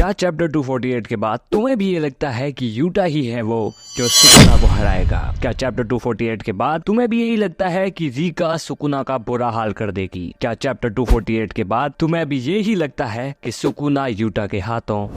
क्या चैप्टर 248 के बाद तुम्हें भी ये लगता है कि यूटा ही है वो जो सुकुना को हराएगा? क्या चैप्टर 248 के बाद तुम्हें भी यही लगता है कि रिका सुकुना का बुरा हाल कर देगी? क्या चैप्टर 248 के बाद तुम्हें भी यही लगता है कि सुकुना यूटा के हाथों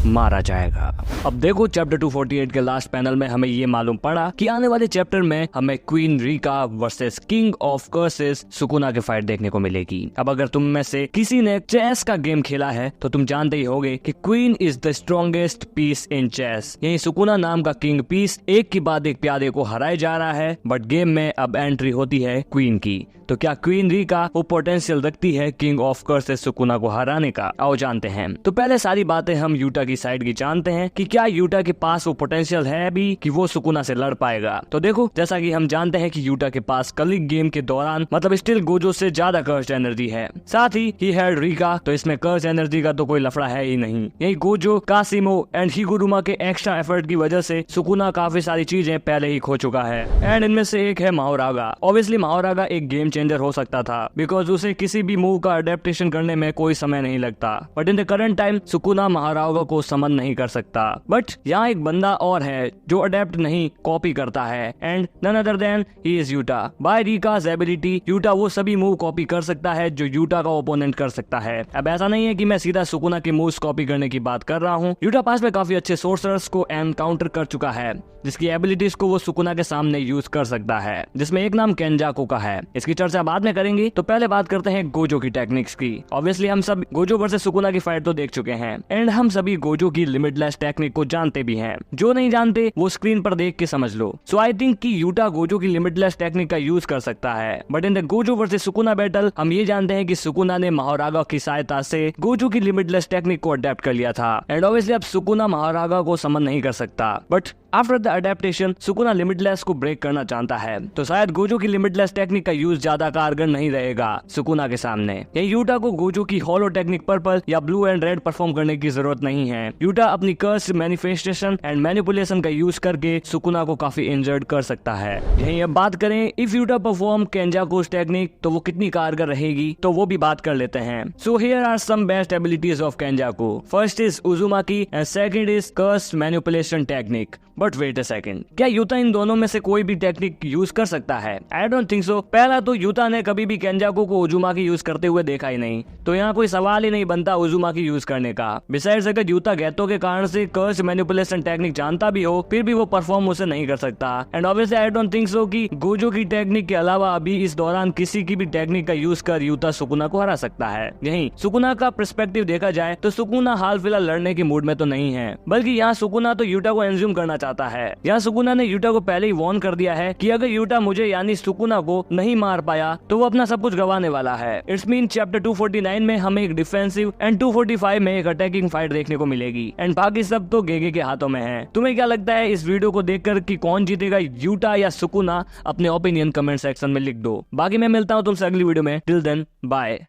मारा जाएगा? अब देखो, चैप्टर 248 के लास्ट पैनल में हमें ये मालूम पड़ा कि आने वाले चैप्टर में हमें queen Rika versus king of curses Sukuna की फाइट देखने को मिलेगी। अब अगर तुम में से किसी ने चेस का गेम खेला है तो तुम जानते ही होगे कि queen is the strongest piece in chess. यही सुकुना नाम का किंग पीस एक के बाद एक प्यादे को हराए जा रहा है, बट गेम में अब एंट्री होती है क्वीन की। तो क्या क्वीन रिका वो पोटेंशियल रखती है किंग ऑफ कर्सेस सुकुना को हराने का? आओ जानते हैं। तो पहले सारी बातें हम यूटा की साइड की जानते हैं कि क्या यूटा के पास वो पोटेंशियल है भी कि वो सुकुना से लड़ पाएगा। तो देखो, जैसा कि हम जानते हैं कि यूटा के पास कल गेम के दौरान मतलब स्टिल गोजो से ज्यादा कर्स एनर्जी है, साथ ही हैड रिका, तो इसमें कर्स एनर्जी का तो कोई लफड़ा है ही नहीं। यही गोजो, कासिमो एंड हिगुरुमा के एक्स्ट्रा एफर्ट की वजह से सुकुना काफी सारी चीजें पहले ही खो चुका है, एंड इनमें से एक है माओरागा। ऑब्वियसली माओरागा एक गेम चेंजर हो सकता था बिकॉज उसे किसी भी मूव का अडेप्टेशन करने में कोई समय नहीं लगता, but in the current time Sukuna Mahoraga को समन नहीं कर सकता। बट यहाँ एक बंदा और है जो अडेप्ट नहीं कॉपी करता है, and none other than he is Yuta. By Rika's ability Yuta वो सभी मूव कॉपी कर सकता है जो यूटा का ओपोनेंट कर सकता है। अब ऐसा नहीं है कि मैं सीधा सुकुना के मूव्स कॉपी करने की बात कर रहा हूँ। यूटा पास में काफी अच्छे सोर्सर्स को एनकाउंटर कर चुका है जिसकी एबिलिटीज को वो सुकुना के सामने यूज कर सकता है, जिसमें एक नाम केंजाकू का है। इसकी चर्चा बाद में करेंगे, तो पहले बात करते हैं गोजो की टेक्निक्स की। ऑब्वियसली हम सब गोजो वर्सेस सुकुना की फाइट तो देख चुके हैं, एंड हम सभी गोजो की लिमिटलेस टेक्निक को जानते भी हैं। जो नहीं जानते वो स्क्रीन पर देख के समझ लो। सो आई थिंक कि यूटा गोजो की लिमिटलेस टेक्निक का यूज कर सकता है, but in the Gojo versus Sukuna battle हम ये जानते हैं कि सुकुना ने माओरागा की सहायता से गोजो की लिमिटलेस टेक्निक को अडेप्ट कर लिया था, एंड ऑब्वियसली अब सुकुना माओरागा को समन नहीं कर सकता। But after the adaptation Sukuna limitless को ब्रेक करना चाहता है, तो शायद गोजो की लिमिटलेस टेक्निक का यूज ज्यादा कारगर नहीं रहेगा सुकुना के सामने। ये यूटा को गोजो की हॉलो टेक्निक पर्पल या ब्लू एंड रेड परफॉर्म करने की जरूरत नहीं है। यूटा अपनी कर्स मैनिफेस्टेशन एंड मैनिपुलेशन का यूज करके सुकुना को काफी इंजर्ड कर सकता है। यही अब बात करें इफ यूटा परफॉर्म केंजाकू's टेक्निक तो वो कितनी कारगर रहेगी, तो वो भी बात कर लेते हैं। So here are some best abilities of Kenjaku. First is Uzumaki and second is curse manipulation technique. But wait a second, क्या यूटा इन दोनों में से कोई भी टेक्निक यूज कर सकता है? I don't think so. पहला तो यूटा ने कभी भी केंजाकू को उजुमाकी यूज करते हुए देखा ही नहीं, तो यहाँ कोई सवाल ही नहीं बनता उजुमाकी यूज करने का। बिसाइड्स अगर यूटा गेतो के कारण से कर्स मैनिपुलेशन टेक्निक जानता भी हो, फिर भी वो परफॉर्म उसे नहीं कर सकता। And obviously I don't think so कि गोजो की टेक्निक के अलावा अभी इस दौरान किसी की भी टेक्निक का यूज कर यूटा सुकुना को हरा सकता है। यही सुकुना का पर्सपेक्टिव देखा जाए तो सुकुना हाल फिलहाल लड़ने के मूड में तो नहीं है, बल्कि यहाँ सुकुना तो यूटा को एंज्यूम करना चाहता है। यहाँ सुकुना ने यूटा को पहले ही वार्न कर दिया है कि अगर यूटा मुझे यानी सुकुना को नहीं मार पाया तो वो अपना सब कुछ गंवाने वाला है। इट्स मीन चैप्टर 249 में हमें एक डिफेंसिव एंड 245 में एक अटैकिंग फाइट देखने को मिलेगी, एंड बाकी सब तो गेगे के हाथों में है। तुम्हें क्या लगता है इस वीडियो को देखकर कि कौन जीतेगा, यूटा या सुकुना? अपने ओपिनियन कमेंट सेक्शन में लिख दो। बाकी मैं मिलता हूँ तुमसे अगली वीडियो में। Till then bye.